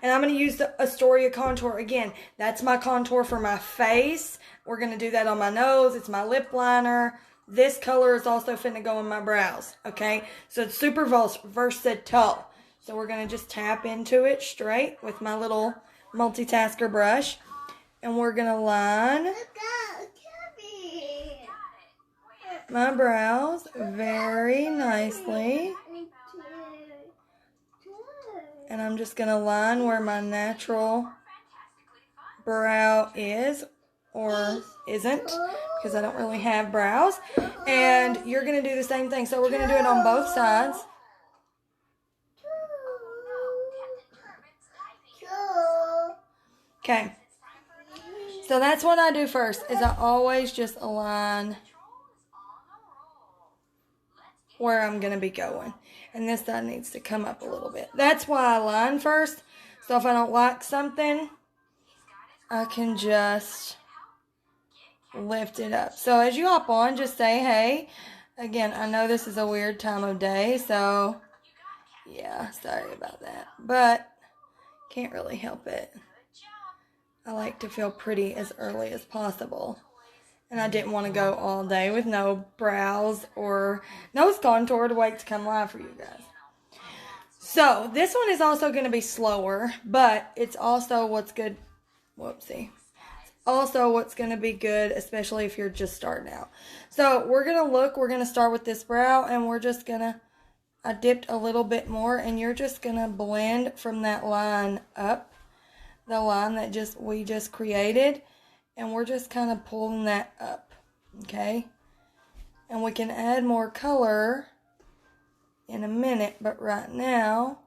And I'm going to use the Astoria contour. Again, that's my contour for my face. We're going to do that on my nose. It's my lip liner. This color is also finna go in my brows, okay? So it's super versatile. So we're going to just tap into it straight with my little multitasker brush. And we're going to line my brows very nicely. And I'm just going to line where my natural brow is or isn't, because I don't really have brows. And you're going to do the same thing. So we're going to do it on both sides. Okay. So that's what I do first, is I always just align where I'm going to be going. And this side needs to come up a little bit. That's why I line first. So if I don't like something, I can just lift it up. So as you hop on, just say hey. Again, I know this is a weird time of day, so yeah, sorry about that. But can't really help it. I like to feel pretty as early as possible. And I didn't want to go all day with no brows or nose contour to wait to come live for you guys. So this one is also going to be slower, but it's also what's good. Whoopsie. Also what's going to be good, especially if you're just starting out. So we're going to start with this brow, and we're just going to, I dipped a little bit more, and you're just going to blend from that line up, the line that we just created. And we're just kind of pulling that up, okay? And we can add more color in a minute, but right now,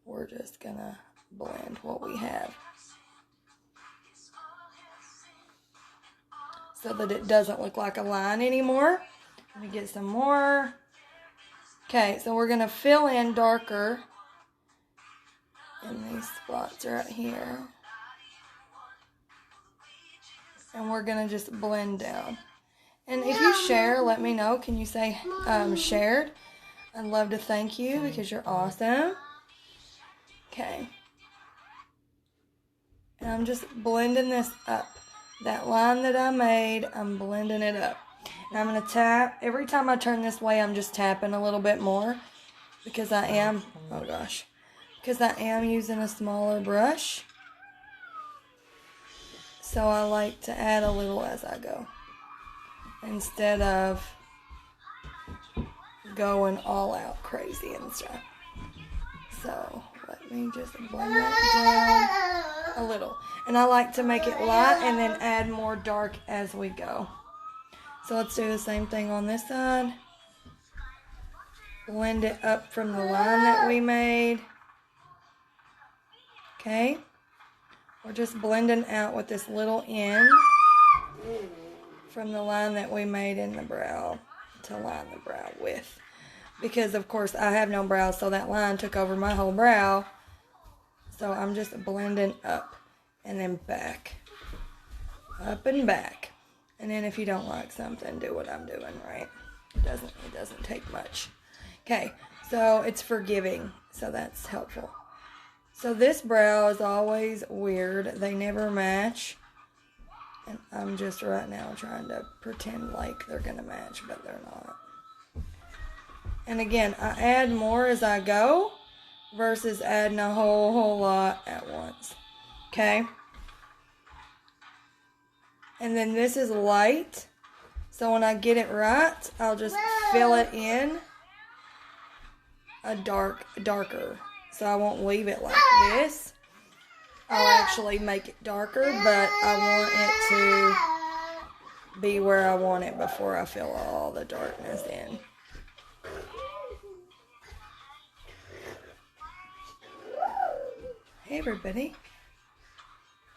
we're just going to blend what we have so that it doesn't look like a line anymore. Let me get some more. Okay, so we're going to fill in darker in these spots right here. And we're going to just blend down. And if you share, let me know. Can you say shared? I'd love to thank you because you're awesome. Okay. And I'm just blending this up. That line that I made, I'm blending it up. And I'm going to tap. Every time I turn this way, I'm just tapping a little bit more. Because I am, oh gosh. Because I am using a smaller brush. So I like to add a little as I go, instead of going all out crazy and stuff. So let me just blend that down a little. And I like to make it light and then add more dark as we go. So let's do the same thing on this side. Blend it up from the line that we made. Okay. We're just blending out with this little end from the line that we made in the brow to line the brow with. Because, of course, I have no brows, so that line took over my whole brow. So I'm just blending up and then back. Up and back. And then if you don't like something, do what I'm doing, right? It doesn't take much. Okay, so it's forgiving, so that's helpful. So this brow is always weird. They never match. And I'm just right now trying to pretend like they're going to match, but they're not. And again, I add more as I go versus adding a whole lot at once. Okay? And then this is light. So when I get it right, I'll just fill it in a darker. So I won't leave it like this. I'll actually make it darker, but I want it to be where I want it before I fill all the darkness in. Hey everybody.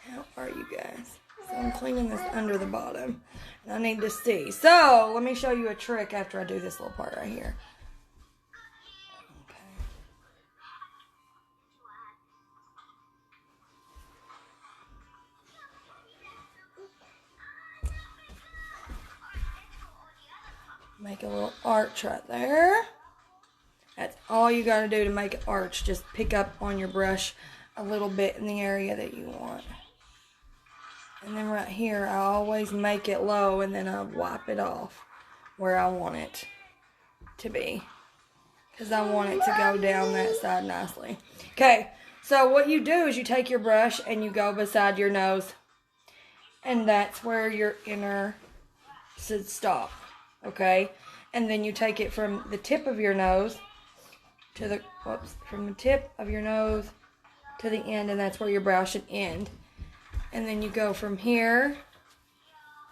How are you guys? So I'm cleaning this under the bottom. And I need to see. So let me show you a trick after I do this little part right here. Make a little arch right there. That's all you got to do to make it arch, just pick up on your brush a little bit in the area that you want. And then right here, I always make it low and then I wipe it off where I want it to be. Because I want it to go down that side nicely. Okay, so what you do is you take your brush and you go beside your nose. And that's where your inner should stop. Okay? And then you take it from the tip of your nose to the, from the tip of your nose to the end, and that's where your brow should end. And then you go from here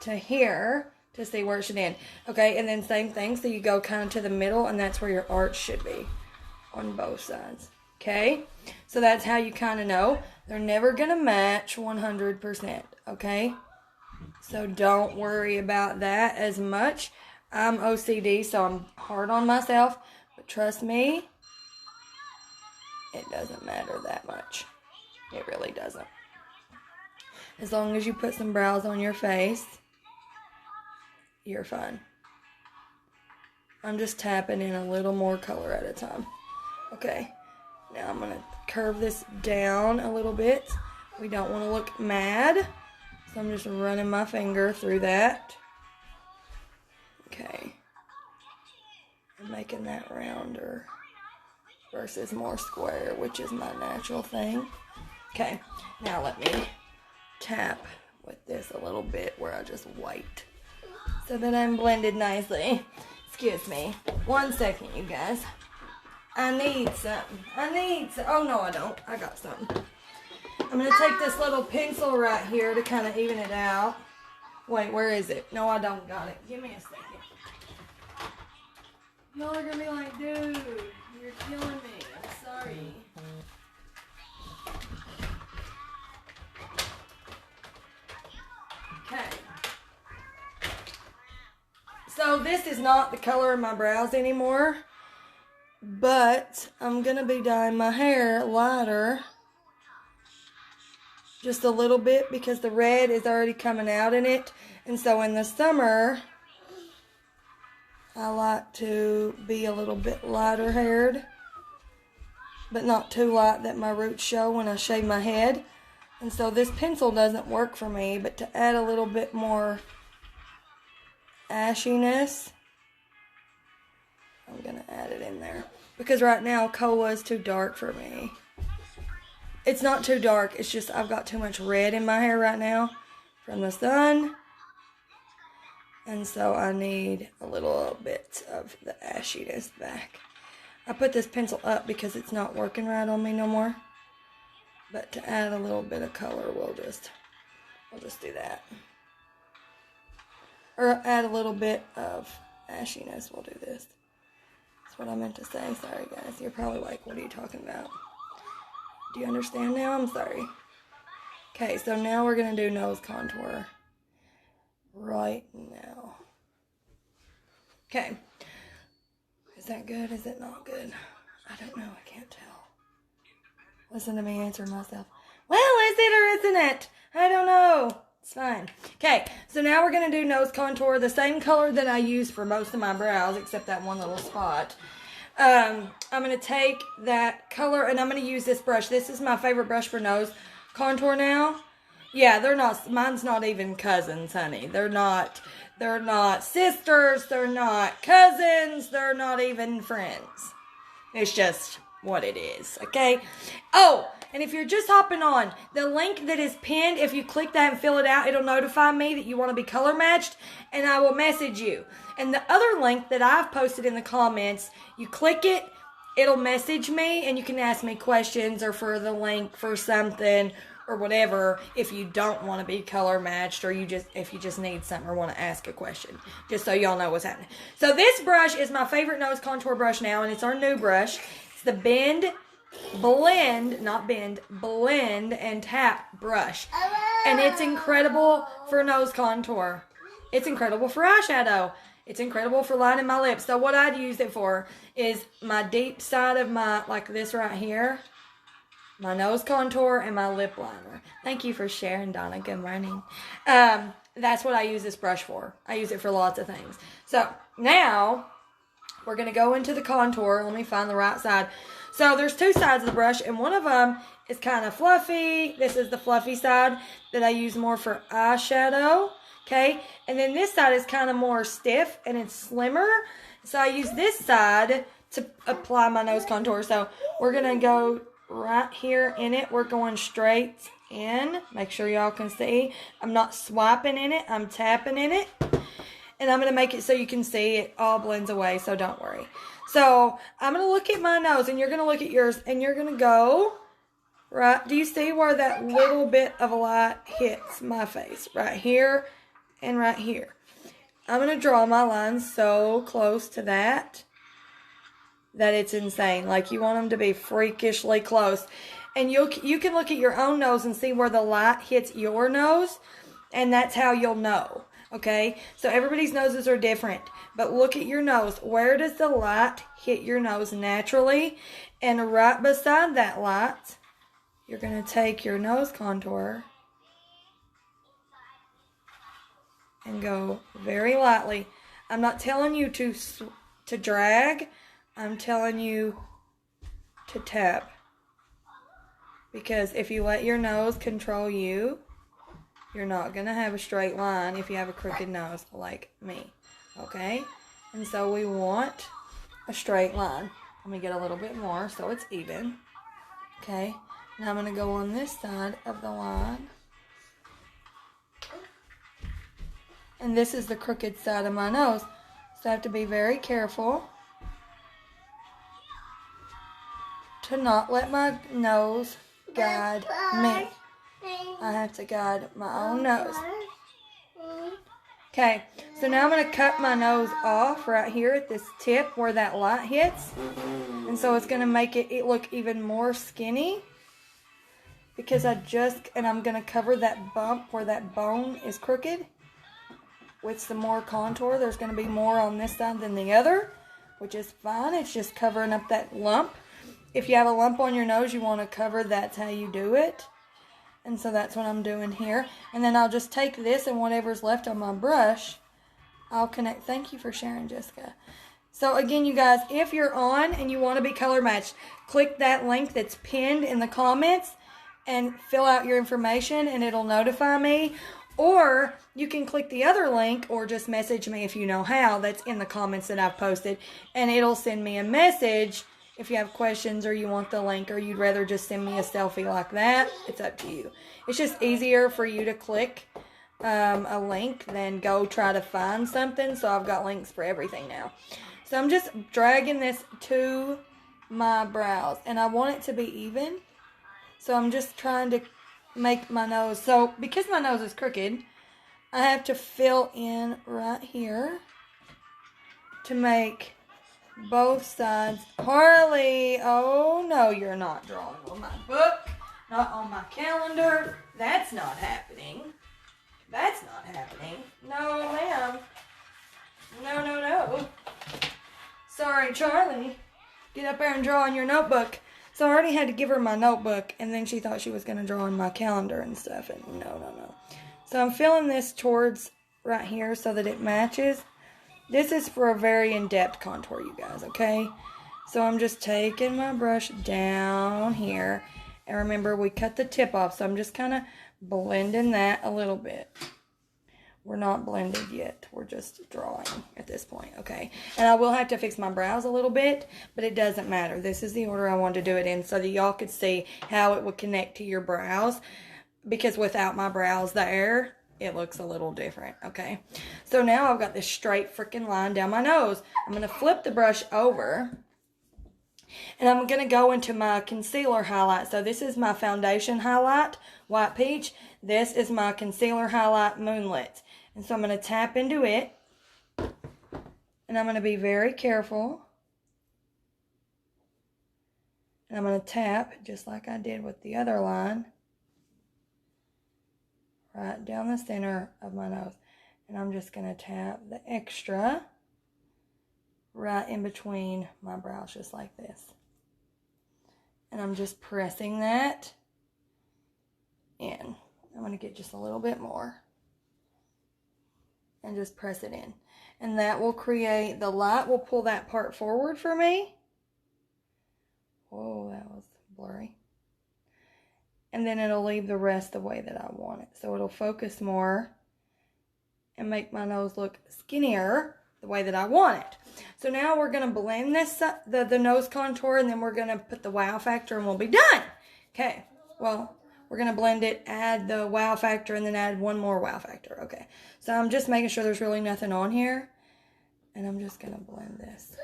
to here to see where it should end. Okay, and then same thing, so you go kind of to the middle, and that's where your arch should be on both sides. Okay, so that's how you kind of know. They're never going to match 100%, okay? So don't worry about that as much. I'm OCD, so I'm hard on myself, but trust me, it doesn't matter that much. It really doesn't. As long as you put some brows on your face, you're fine. I'm just tapping in a little more color at a time. Okay, now I'm going to curve this down a little bit. We don't want to look mad, so I'm just running my finger through that. Okay, I'm making that rounder versus more square, which is my natural thing. Okay, now let me tap with this a little bit where I just wiped so that I'm blended nicely. Excuse me. 1 second, you guys. I need something. Oh, no, I don't. I got something. I'm going to take this little pencil right here to kind of even it out. Wait, where is it? No, I don't got it. Give me a second. Y'all are going to be like, dude, you're killing me. I'm sorry. Okay. So this is not the color of my brows anymore, but I'm going to be dyeing my hair lighter just a little bit because the red is already coming out in it. And so in the summer, I like to be a little bit lighter haired, but not too light that my roots show when I shave my head. And so this pencil doesn't work for me, but to add a little bit more ashiness, I'm going to add it in there. Because right now, cola is too dark for me. It's not too dark, it's just I've got too much red in my hair right now from the sun. And so I need a little bit of the ashiness back. I put this pencil up because it's not working right on me no more. But to add a little bit of color, we'll just do that. Or add a little bit of ashiness, we'll do this. That's what I meant to say. Sorry, guys. You're probably like, what are you talking about? Do you understand now? I'm sorry. Okay, so now we're going to do nose contour. Right now. Okay. Is that good? Is it not good? I don't know. I can't tell. Listen to me answer myself. Well, is it or isn't it? I don't know. It's fine. Okay, so now we're going to do nose contour. The same color that I use for most of my brows, except that one little spot. I'm going to take that color and I'm going to use this brush. This is my favorite brush for nose contour now. Yeah, they're not, mine's not even cousins, honey. They're not sisters, they're not cousins, they're not even friends. It's just what it is, okay? Oh, and if you're just hopping on, the link that is pinned, if you click that and fill it out, it'll notify me that you want to be color matched, and I will message you. And the other link that I've posted in the comments, you click it, it'll message me, and you can ask me questions or for the link for something or whatever if you don't want to be color matched or if you just need something or want to ask a question, just so y'all know what's happening. So this brush is my favorite nose contour brush now, and it's our new brush. It's the Blend and Tap brush. And it's incredible for nose contour. It's incredible for eyeshadow. It's incredible for lining my lips. So what I'd use it for is my deep side of my, like this right here, my nose contour and my lip liner. Thank you for sharing, Donna. Good morning. That's what I use this brush for. I use it for lots of things. So now we're going to go into the contour. Let me find the right side. So there's two sides of the brush, and one of them is kind of fluffy. This is the fluffy side that I use more for eyeshadow. Okay, and then this side is kind of more stiff and it's slimmer. So I use this side to apply my nose contour. So we're going to go right here in it. We're going straight in. Make sure y'all can see. I'm not swiping in it. I'm tapping in it. And I'm going to make it so you can see it all blends away. So don't worry. So I'm going to look at my nose and you're going to look at yours. And you're going to go right. Do you see where that little bit of light hits my face? Right here and right here. I'm going to draw my lines so close to that it's insane. Like you want them to be freakishly close. And you can look at your own nose and see where the light hits your nose. And that's how you'll know. Okay? So everybody's noses are different. But look at your nose. Where does the light hit your nose naturally? And right beside that light, you're going to take your nose contour and go very lightly. I'm not telling you to drag. I'm telling you to tap. Because if you let your nose control you, you're not going to have a straight line if you have a crooked nose like me. Okay? And so we want a straight line. Let me get a little bit more so it's even. Okay? Now I'm going to go on this side of the line. And this is the crooked side of my nose. So I have to be very careful to not let my nose guide me. I have to guide my own nose. Okay, so now I'm going to cut my nose off right here at this tip where that light hits. And so it's going to make it look even more skinny. Because I'm going to cover that bump where that bone is crooked. With some more contour, there's going to be more on this side than the other, which is fine. It's just covering up that lump. If you have a lump on your nose you want to cover, that's how you do it. And so that's what I'm doing here. And then I'll just take this and whatever's left on my brush, I'll connect. Thank you for sharing, Jessica. So again, you guys, if you're on and you want to be color matched, click that link that's pinned in the comments and fill out your information and it'll notify me. Or you can click the other link or just message me if you know how. That's in the comments that I've posted. And it'll send me a message if you have questions or you want the link or you'd rather just send me a selfie like that. It's up to you. It's just easier for you to click a link than go try to find something. So I've got links for everything now. So I'm just dragging this to my brows. And I want it to be even. So I'm just trying to make my nose. So because my nose is crooked, I have to fill in right here to make both sides. Harley, oh no, you're not drawing on my book, not on my calendar. That's not happening. That's not happening. No, ma'am. No. Sorry, Charlie. Get up there and draw on your notebook. So I already had to give her my notebook, and then she thought she was going to draw on my calendar and stuff, and no. So I'm filling this towards right here so that it matches. This is for a very in-depth contour, you guys, okay? So I'm just taking my brush down here, and remember, we cut the tip off, so I'm just kind of blending that a little bit. We're not blended yet. We're just drawing at this point, okay? And I will have to fix my brows a little bit, but it doesn't matter. This is the order I wanted to do it in so that y'all could see how it would connect to your brows. Because without my brows there, it looks a little different, okay? So now I've got this straight freaking line down my nose. I'm going to flip the brush over. And I'm going to go into my concealer highlight. So this is my foundation highlight, White Peach. This is my concealer highlight, Moonlit. And so I'm going to tap into it. And I'm going to be very careful. And I'm going to tap, just like I did with the other line, right down the center of my nose. And I'm just going to tap the extra right in between my brows, just like this. And I'm just pressing that in. I'm going to get just a little bit more. and just press it in. And that will create, the light will pull that part forward for me. Whoa, that was blurry. And then it'll leave the rest the way that I want it. So it'll focus more and make my nose look skinnier the way that I want it. So now we're going to blend this, the nose contour, and then we're going to put the wow factor and we'll be done. Okay, well, we're going to blend it, add the wow factor, and then add one more wow factor. Okay, so I'm just making sure there's really nothing on here. And I'm just going to blend this.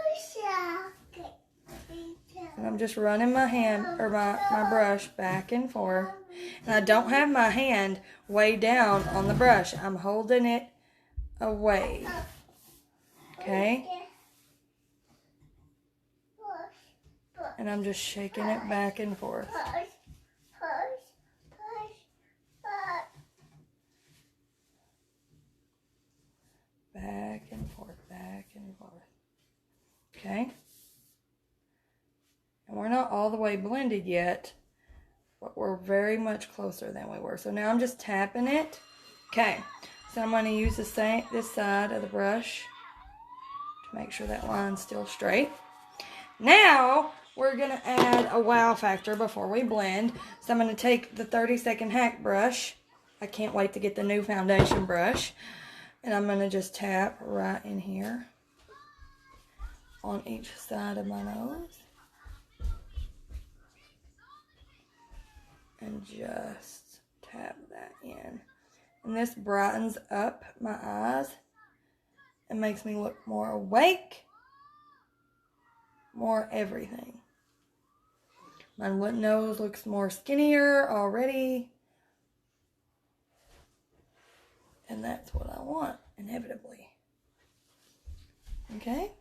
And I'm just running my hand, or my brush back and forth. And I don't have my hand way down on the brush. I'm holding it away. Okay? And I'm just shaking it back and forth. Back and forth, back and forth. Okay? And we're not all the way blended yet, but we're very much closer than we were. So now I'm just tapping it. Okay, so I'm going to use this side of the brush to make sure that line's still straight. Now we're going to add a wow factor before we blend. So I'm going to take the 30-second hack brush. I can't wait to get the new foundation brush. And I'm going to just tap right in here on each side of my nose. And just tap that in. And this brightens up my eyes and makes me look more awake, more everything. My nose looks more skinnier already. And that's what I want, inevitably. Okay?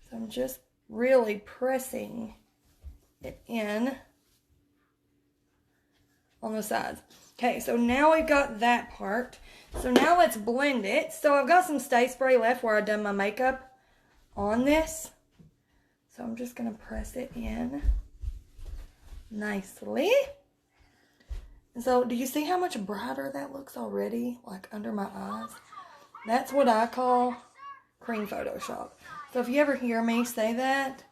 So I'm just really pressing it in on the sides. Okay, so now we've got that part. So now let's blend it. So I've got some Stay Spray left where I've done my makeup on this. So I'm just going to press it in nicely. And so do you see how much brighter that looks already? Like under my eyes? That's what I call cream Photoshop. So if you ever hear me say that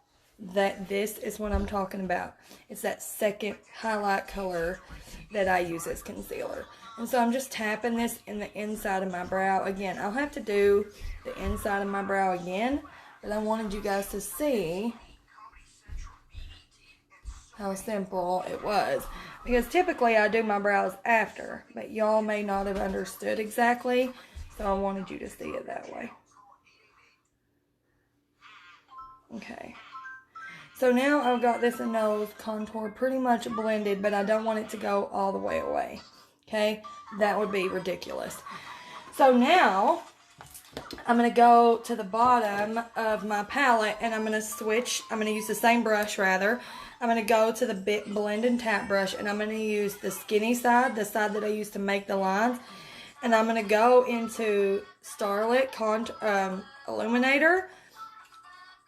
this is what I'm talking about. It's that second highlight color that I use as concealer. And so I'm just tapping this in the inside of my brow. Again, I'll have to do the inside of my brow again, but I wanted you guys to see how simple it was. Because typically I do my brows after, but y'all may not have understood exactly, so I wanted you to see it that way. Okay. So now I've got this nose contour pretty much blended, but I don't want it to go all the way away. Okay? That would be ridiculous. So now I'm going to go to the bottom of my palette and I'm going to switch. I'm going to use the same brush rather. I'm going to go to the big blend and tap brush and I'm going to use the skinny side, the side that I used to make the lines. And I'm going to go into Starlit Illuminator.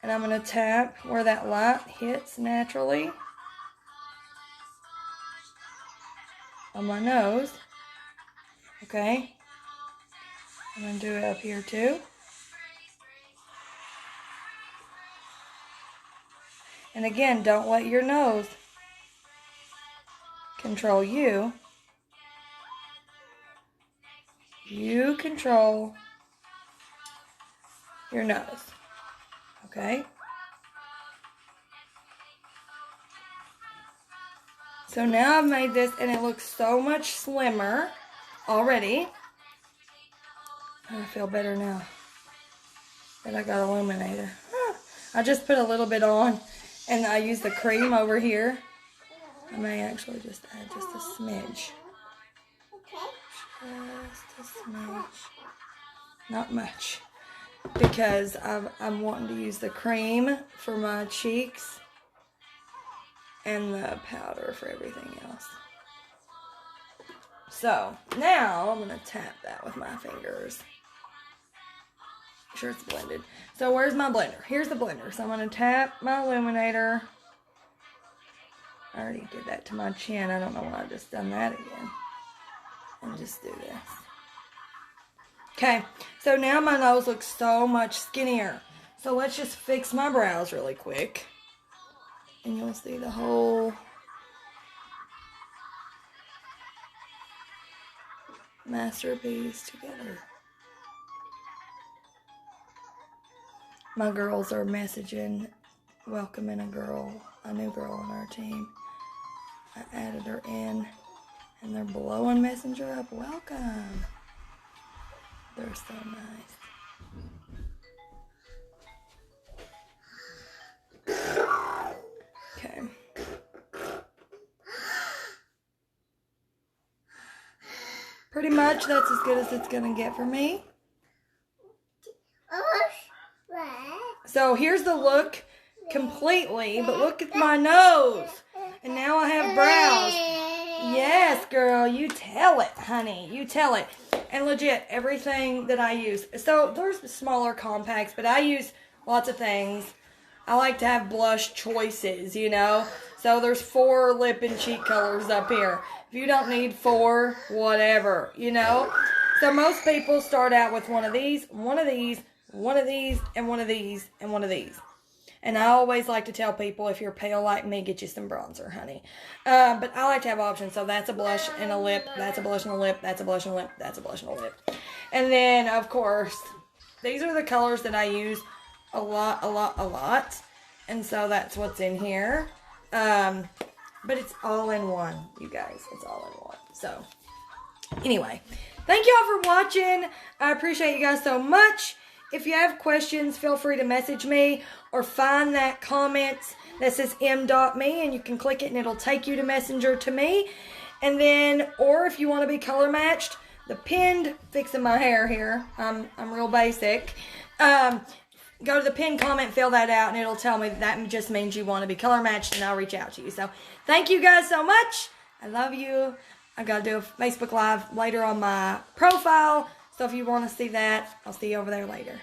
And I'm going to tap where that light hits naturally on my nose. Okay. I'm going to do it up here too. And again, don't let your nose control you. You control your nose. Okay? So now I've made this and it looks so much slimmer already. I feel better now that I got Illuminator. I just put a little bit on and I use the cream over here. I may actually just add just a smidge. Just a smidge. Not much. Because I'm wanting to use the cream for my cheeks and the powder for everything else. So now I'm going to tap that with my fingers. Make sure it's blended. So where's my blender? Here's the blender. So I'm going to tap my illuminator. I already did that to my chin. I don't know why I just done that again. And just do this. Okay, so now my nose looks so much skinnier. So let's just fix my brows really quick. And you'll see the whole masterpiece together. My girls are messaging, welcoming a new girl on our team. I added her in, and they're blowing Messenger up. Welcome. They're so nice. Okay. Pretty much that's as good as it's going to get for me. So here's the look completely, but look at my nose. And now I have brows. Yes, girl, you tell it, honey. You tell it. And legit, everything that I use. So there's smaller compacts, but I use lots of things. I like to have blush choices, you know. So there's 4 lip and cheek colors up here. If you don't need 4, whatever, you know. So most people start out with one of these, one of these, one of these, and one of these, and one of these. And I always like to tell people, if you're pale like me, get you some bronzer, honey. But I like to have options. So that's a blush and a lip. That's a blush and a lip. That's a blush and a lip. That's a blush and a lip. And then, of course, these are the colors that I use a lot. And so that's what's in here. But it's all in one, you guys. It's all in one. So, anyway. Thank y'all for watching. I appreciate you guys so much. If you have questions, feel free to message me or find that comment that says m.me and you can click it and it'll take you to Messenger to me. And then, or if you want to be color matched, the pinned, fixing my hair here, I'm real basic. Go to the pinned comment, fill that out, and it'll tell me that just means you want to be color matched, and I'll reach out to you. So, thank you guys so much. I love you. I got to do a Facebook Live later on my profile. So if you want to see that, I'll see you over there later.